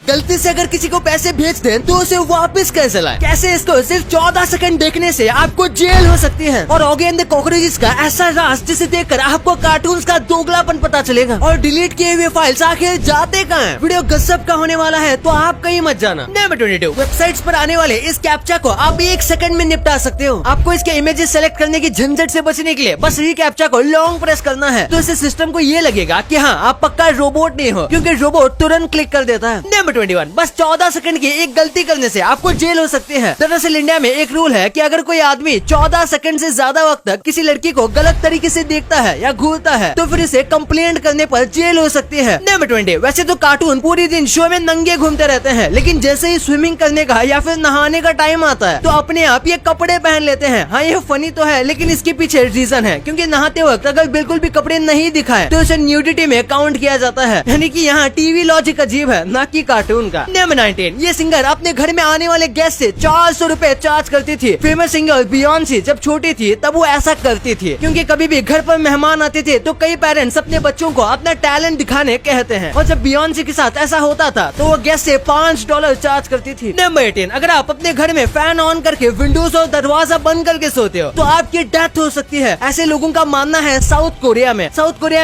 गलती से अगर किसी को पैसे भेज दें तो उसे वापस कैसे लाए, कैसे इसको सिर्फ 14 सेकंड देखने से आपको जेल हो सकती है। और ऑगी एंड द कॉकरोचेस का ऐसा राज जिसे देखकर आपको कार्टून्स का दोगलापन पता चलेगा। और डिलीट किए हुए फाइल्स आखिर जाते कहाँ हैं? वीडियो गजब का होने वाला है तो आप कहीं मत जाना। नंबर 22, वेबसाइट्स पर आने वाले इस कैप्चा को आप 1 सेकंड में निपटा सकते हो। आपको इसके इमेजेस सेलेक्ट करने की झंझट से बचने के लिए बस कैप्चा को लॉन्ग प्रेस करना है, तो इसे सिस्टम को ये लगेगा कि हाँ आप पक्का रोबोट नहीं हो, क्योंकि रोबोट तुरंत क्लिक कर देता है। नंबर 21, बस 14 सेकंड की एक गलती करने से आपको जेल हो सकती है। दरअसल इंडिया में एक रूल है कि अगर कोई आदमी 14 सेकंड से ज्यादा वक्त तक किसी लड़की को गलत तरीके से देखता है या घूरता है तो फिर इसे कंप्लेंट करने पर जेल हो सकती है। नंबर 20, वैसे तो कार्टून पूरी दिन शो में नंगे घूमते रहते हैं, लेकिन जैसे ही स्विमिंग करने का या फिर नहाने का टाइम आता है तो अपने आप ये कपड़े पहन लेते हैं। हाँ ये फनी तो है, लेकिन इसके पीछे रीजन है, क्योंकि नहाते वक्त अगर बिल्कुल भी कपड़े नहीं दिखाए तो उसे न्यूडिटी में काउंट किया जाता है। यानी कि यहाँ टीवी लॉजिक अजीब है, ना कि कार्टून का। नंबर 19, ये सिंगर अपने घर में आने वाले गेस्ट से 400 रुपए चार्ज करती थी। फेमस सिंगर बियॉन्सी जब छोटी थी तब वो ऐसा करती थी, क्योंकि कभी भी घर पर मेहमान आते थे तो कई पेरेंट्स अपने बच्चों को अपना टैलेंट दिखाने कहते हैं, और जब बियॉन्सी के साथ ऐसा होता था तो वो गेस्ट से $5 चार्ज करती थी। नंबर 18, अगर आप अपने घर में फैन ऑन करके विंडोज और दरवाजा बंद करके सोते हो तो आपकी डेथ हो सकती है। ऐसे लोगों का मानना है साउथ कोरिया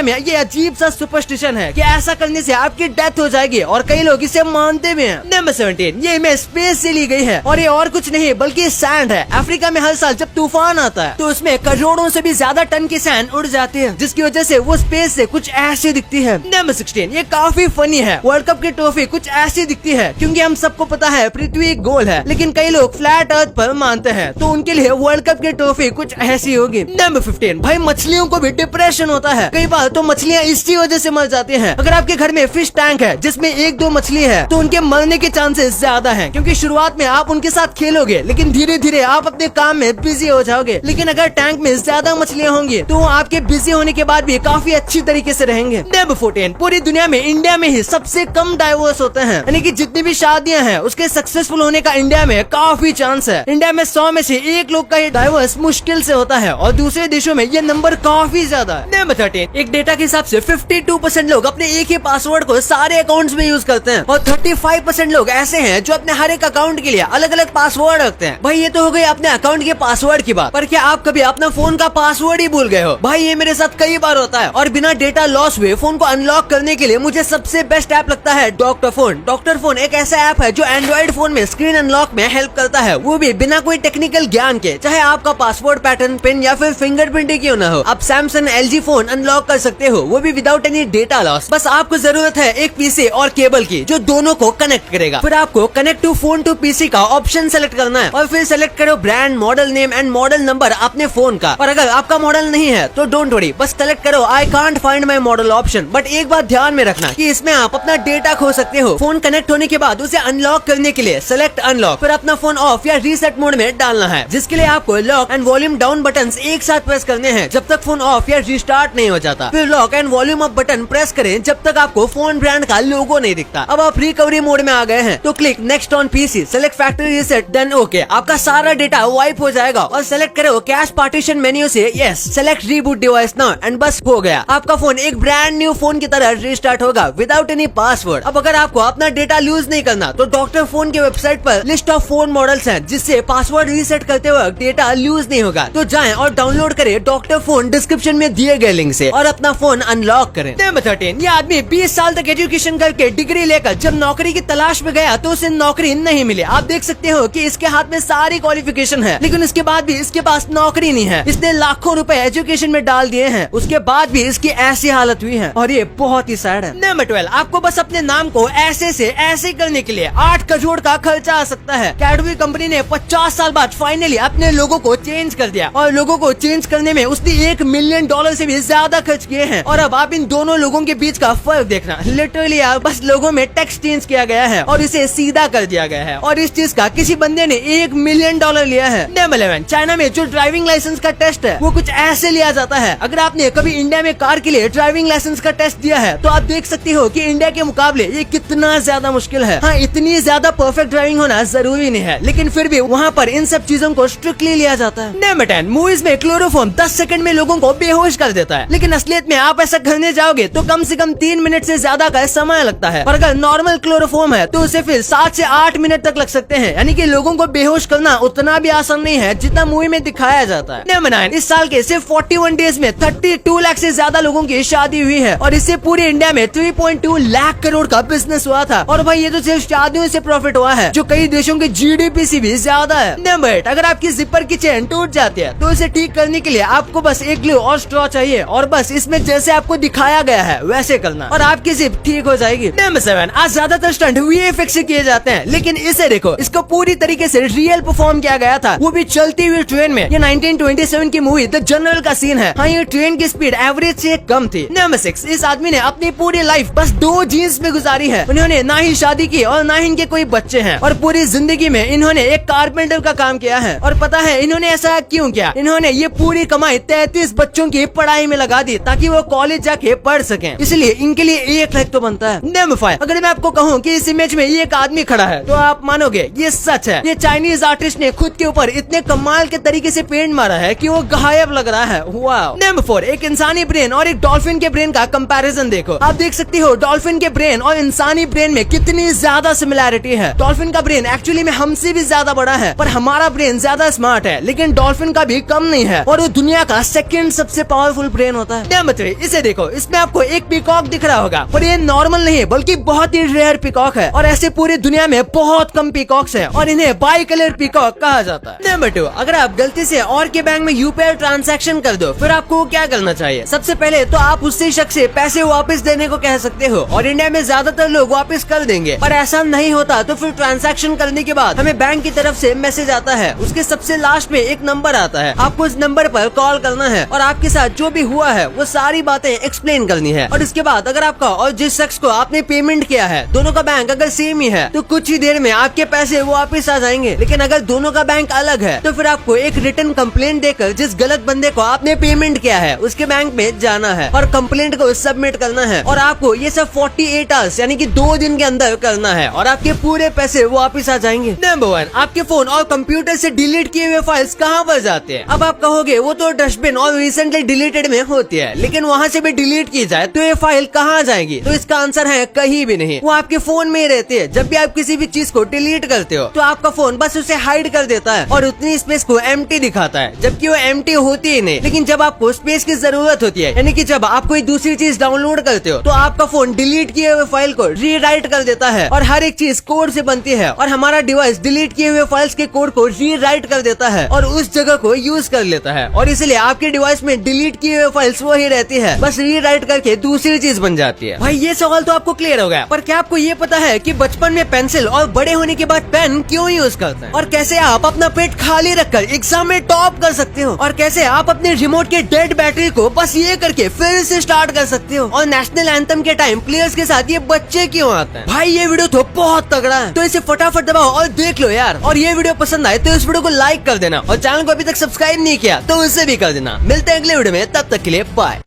में ये अजीब सा सुपरस्टिशन है कि ऐसा करने से आपकी डेथ हो जाएगी, और कई लोग इसे मानते भी हैं। नंबर 17, ये इमेज स्पेस से ली गई है, और ये और कुछ नहीं बल्कि सैंड है। अफ्रीका में हर साल जब तूफान आता है तो उसमें करोड़ों से भी ज्यादा टन की सैंड उड़ जाती है, जिसकी वजह से वो स्पेस से कुछ ऐसी दिखती है। नंबर 16, ये काफी फनी है। वर्ल्ड कप की ट्रॉफी कुछ ऐसी दिखती है, क्योंकि हम सबको पता है पृथ्वी गोल है, लेकिन कई लोग फ्लैट अर्थ पर मानते हैं, तो उनके लिए वर्ल्ड कप की ट्रॉफी कुछ ऐसी होगी। नंबर 15, भाई मछलियों को भी डिप्रेशन होता है। कई बार तो मछलियाँ इसी वजह से मर जाती हैं। अगर आपके घर में फिश टैंक है जिसमें 1-2 मछली है तो उनके मरने के चांसेस ज्यादा हैं, क्योंकि शुरुआत में आप उनके साथ खेलोगे, लेकिन धीरे धीरे आप अपने काम में बिजी हो जाओगे। लेकिन अगर टैंक में ज्यादा मछलियाँ होंगी तो आपके बिजी होने के बाद भी काफी अच्छी तरीके से रहेंगे। नंबर 14, पूरी दुनिया में इंडिया में ही सबसे कम डाइवोर्स होते हैं, यानी कि जितनी भी शादियां हैं उसके सक्सेसफुल होने का इंडिया में काफी चांस है। इंडिया में 100 में से 1 लोग का डाइवोर्स मुश्किल से होता है, और दूसरे देशों में ये नंबर काफी ज्यादा है। नंबर 13, एक डेटा के हिसाब से 52% लोग अपने एक ही पासवर्ड को सारे अकाउंट्स में यूज करते हैं, और 35% लोग ऐसे हैं जो अपने हर एक अकाउंट के लिए अलग अलग पासवर्ड रखते हैं। भाई ये तो हो गई अपने अकाउंट के पासवर्ड की बात, पर क्या आप कभी अपना फोन का पासवर्ड ही भूल गए हो? भाई ये मेरे साथ कई बार होता है, और बिना डेटा लॉस हुए फोन को अनलॉक करने के लिए मुझे सबसे बेस्ट ऐप लगता है डॉक्टर फोन। डॉक्टर फोन एक ऐसा ऐप है जो एंड्रॉइड फोन में स्क्रीन अनलॉक में हेल्प करता है, वो भी बिना कोई टेक्निकल ज्ञान के। चाहे आपका पासवर्ड पैटर्न, पिन या फिर फिंगरप्रिंट ही क्यों न हो, आप सैमसंग LG फोन अनलॉक कर सकते हो, वो भी विदाउट एनी डेटा लॉस। बस आपको जरूरत है एक पीसी और केबल की जो दोनों को कनेक्ट करेगा। फिर आपको connect to phone to PC का ऑप्शन सेलेक्ट करना है, और फिर सेलेक्ट करो brand, model name and model number अपने फोन का। और अगर आपका मॉडल नहीं है तो डोंट वरी, बस सेलेक्ट करो I can't find my model option. But एक बात ध्यान में रखना कि इसमें आप अपना डेटा खो सकते हो। फोन कनेक्ट होने के बाद उसे अनलॉक करने के लिए सेलेक्ट अनलॉक, फिर अपना फोन ऑफ या रीसेट मोड में डालना है, जिसके लिए आपको lock and volume down button एक साथ प्रेस करने हैं जब तक फोन ऑफ या रिस्टार्ट नहीं हो जाता। फिर lock and volume up button press करें जब तक आपको फोन ब्रांड का लोगो नहीं दिखता। अब आप रिकवरी मोड में आ गए हैं तो click next on PC, select factory reset, then okay. आपका सारा डेटा वाइप हो जाएगा, और सेलेक्ट करो कैश पार्टीशन मेन्यू से yes, select reboot device now, and बस हो गया। आपका फोन एक ब्रांड न्यू फोन की तरह रिस्टार्ट होगा विदाउट एनी पासवर्ड। अब अगर आपको अपना डेटा लूज नहीं करना तो डॉक्टर फोन के वेबसाइट पर लिस्ट ऑफ फोन मॉडल्स हैं जिससे पासवर्ड रीसेट करते वक्त डेटा लूज नहीं होगा। तो जाएं और डाउनलोड करें डॉक्टर फोन डिस्क्रिप्शन में दिए गए लिंक से, और अपना फोन अनलॉक करें। नंबर 13, ये आदमी 20 साल तक एजुकेशन करके डिग्री लेकर जब नौकरी की तलाश में गया तो उसे नौकरी नहीं मिली। आप देख सकते हो कि इसके हाथ में सारी क्वालिफिकेशन है, लेकिन उसके बाद भी इसके पास नौकरी नहीं है। इसने लाखों रुपए एजुकेशन में डाल दिए हैं, उसके बाद भी इसकी ऐसी हालत हुई है, और ये बहुत ही सैड है। नंबर 12, आपको बस अपने नाम को ऐसे से ऐसे करने के लिए 8 करोड़ का खर्चा आ सकता है। कैडबरी कंपनी ने 50 साल बाद फाइनली अपने लोगों को चेंज कर दिया, और लोगों को चेंज करने में उसने $1 मिलियन से भी ज्यादा खर्च किए हैं। और अब आप इन दोनों लोगों के बीच का फर्क देखना, लिटरली बस लोगों में टेक्स्ट चेंज किया गया है और इसे सीधा कर दिया गया है, और इस चीज का किसी बंदे ने $1 मिलियन लिया है। नंबर 11, चाइना में जो ड्राइविंग लाइसेंस का टेस्ट है वो कुछ ऐसे लिया जाता है। अगर आपने कभी इंडिया में कार के लिए ड्राइविंग लाइसेंस का टेस्ट दिया है तो आप देख सकते हो कि इंडिया के मुकाबले ये कितना ज्यादा मुश्किल है। हाँ, इतनी ज्यादा परफेक्ट ड्राइविंग होना जरूरी नहीं है, लेकिन फिर भी वहाँ पर इन सब चीजों को स्ट्रिक्टली लिया जाता है। नंबर 10, मूवीज में क्लोरोफॉर्म 10 सेकंड में लोगों को बेहोश कर देता है, लेकिन असलियत में आप ऐसा करने जाओगे तो कम से कम 3 मिनट से ज्यादा का समय लगता है। पर अगर नॉर्मल नॉर्मल क्लोरोफॉर्म है तो उसे फिर 7 से 8 मिनट तक लग सकते हैं। यानी कि लोगों को बेहोश करना उतना भी आसान नहीं है जितना मूवी में दिखाया जाता है। नंबर 9, इस साल के सिर्फ 41 डेज में 32 लाख से ज्यादा लोगों की शादी हुई है और इससे पूरे इंडिया में 3.2 लाख करोड़ का बिजनेस हुआ था। और भाई ये तो सिर्फ शादियों से प्रॉफिट हुआ है जो कई देशों के GDP से भी ज्यादा है। नंबर 8, अगर आपकी जिपर की चेन टूट जाती है तो इसे ठीक करने के लिए आपको बस एक ग्लू और स्ट्रॉ चाहिए और बस इसमें जैसे आपको दिखाया गया है वैसे करना और आपकी जिप ठीक हो जाएगी। नंबर 7, आज ज्यादातर स्टंट VFX से किए जाते हैं लेकिन इसे देखो, इसको पूरी तरीके से रियल परफॉर्म किया गया था, वो भी चलती हुई ट्रेन में। ये 1927 की मूवी द जनरल का सीन है। हाँ, ये ट्रेन की स्पीड एवरेज से कम थी। नंबर 6, इस आदमी ने अपनी पूरी लाइफ बस 2 जीन्स में गुजारी है। उन्होंने ना ही शादी की और ना ही इनके कोई बच्चे हैं और पूरी जिंदगी में इन्होंने एक कारपेंटर का काम किया है। और पता है इन्होंने ऐसा क्यों किया? इन्होंने ये पूरी कमाई 33 बच्चों की पढ़ाई में लगा दी ताकि वो कॉलेज जाके पढ़ सकें। इसलिए इनके लिए 1 लाख तो बनता है। नंबर 5, अगर मैं आपको कहूँ कि इस इमेज में ये एक आदमी खड़ा है तो आप मानोगे ये सच है। ये चाइनीज आर्टिस्ट ने खुद के ऊपर इतने कमाल के तरीके से पेंट मारा है कि वो गायब लग रहा है। वाओ। नंबर 4, एक इंसानी ब्रेन और एक डॉल्फिन के ब्रेन का कंपैरिजन देखो। आप देख सकती हो डॉल्फिन के ब्रेन और इंसानी ब्रेन में कितनी ज्यादा सिमिलैरिटी है। डॉल्फिन का ब्रेन एक्चुअली में हमसे भी ज्यादा बड़ा है पर हमारा ब्रेन ज्यादा स्मार्ट है, लेकिन डॉल्फिन का भी कम नहीं है और वो दुनिया का सेकंड सबसे पावरफुल ब्रेन होता है। नंबर 3, इसे देखो, इसमें आपको एक पीकॉक दिख रहा होगा पर ये नॉर्मल नहीं है बल्कि बहुत ही रेयर पीकॉक है और ऐसे पूरी दुनिया में बहुत कम पीकॉक्स हैं और इन्हें बाई कलर पीकॉक कहा जाता है। नंबर 2, अगर आप गलती से और के बैंक में UPI ट्रांजैक्शन कर दो फिर आपको क्या करना चाहिए? सबसे पहले तो आप उससे शख्स से पैसे वापस देने को कह सकते हो और इंडिया में ज्यादातर लोग वापस कर देंगे, पर ऐसा नहीं होता तो फिर ट्रांजैक्शन करने के बाद हमें बैंक की तरफ से मैसेज आता है। उसके सबसे लास्ट में एक नंबर आता है, आपको उस नंबर पर कॉल करना है और आपके साथ जो भी हुआ है वो सारी बातें एक्सप्लेन करनी है। और इसके बाद अगर आपका और जिस शख्स को आपने पेमेंट किया है दोनों का बैंक अगर सेम ही है तो कुछ ही देर में आपके पैसे वापस आ जाएंगे। लेकिन अगर दोनों का बैंक अलग है तो फिर आपको एक रिटर्न कंप्लेंट देकर जिस गलत बंदे को आपने पेमेंट किया है उसके बैंक में जाना है और कंप्लेंट को सबमिट करना है और आपको ये सब 48 आवर्स यानी कि 2 दिन के अंदर करना है और आपके पूरे पैसे वापस आ जाएंगे। नंबर 1, आपके फोन और कंप्यूटर से डिलीट किए हुए फाइल्स कहाँ पर जाते हैं? अब आप कहोगे वो तो डस्टबिन और रिसेंटली डिलीटेड में होती है, लेकिन वहाँ से भी डिलीट की जाए तो ये फाइल कहाँ जाएगी? तो इसका आंसर है कहीं भी नहीं, वो आपके फोन में ही रहती है। जब भी आप किसी भी चीज को डिलीट करते हो तो आपका फोन बस उसे हाइड कर देता है और उतनी स्पेस को एम्प्टी दिखाता है, जबकि वो एम्प्टी होती ही नहीं। लेकिन जब आपको स्पेस की जरूरत होती है यानी कि जब आप कोई दूसरी चीज डाउनलोड करते हो तो आपका फोन डिलीट किए हुए फाइल को रीराइट कर देता है और हर एक चीज कोड से बनती है और हमारा डिवाइस डिलीट किए हुए फाइल्स के कोड को रीराइट कर देता है और उस जगह को यूज कर लेता है और इसलिए आपके डिवाइस में डिलीट किए हुए फाइल्स वही रहती है, बस रीराइट करके दूसरी चीज बन जाती है। भाई ये सवाल तो आपको क्लियर हो गया, पर क्या आपको ये पता है कि बचपन में पेंसिल और बड़े होने के बाद पेन क्यों यूज करते हैं और कैसे आप अपना पेट खाली रखकर एग्जाम में टॉप कर सकते हो और कैसे आप अपने रिमोट के डेड बैटरी को बस ये करके फिर से स्टार्ट कर सकते हो और नेशनल एंथम के टाइम प्लेयर्स के साथ ये बच्चे क्यों आते हैं। भाई ये वीडियो तो बहुत तगड़ा है तो इसे फटाफट दबाओ और देख लो यार। और ये वीडियो पसंद आए तो इस वीडियो को लाइक कर देना और चैनल को अभी तक सब्सक्राइब नहीं किया तो उसे भी कर देना। मिलते हैं अगले वीडियो में, तब तक के लिए बाय।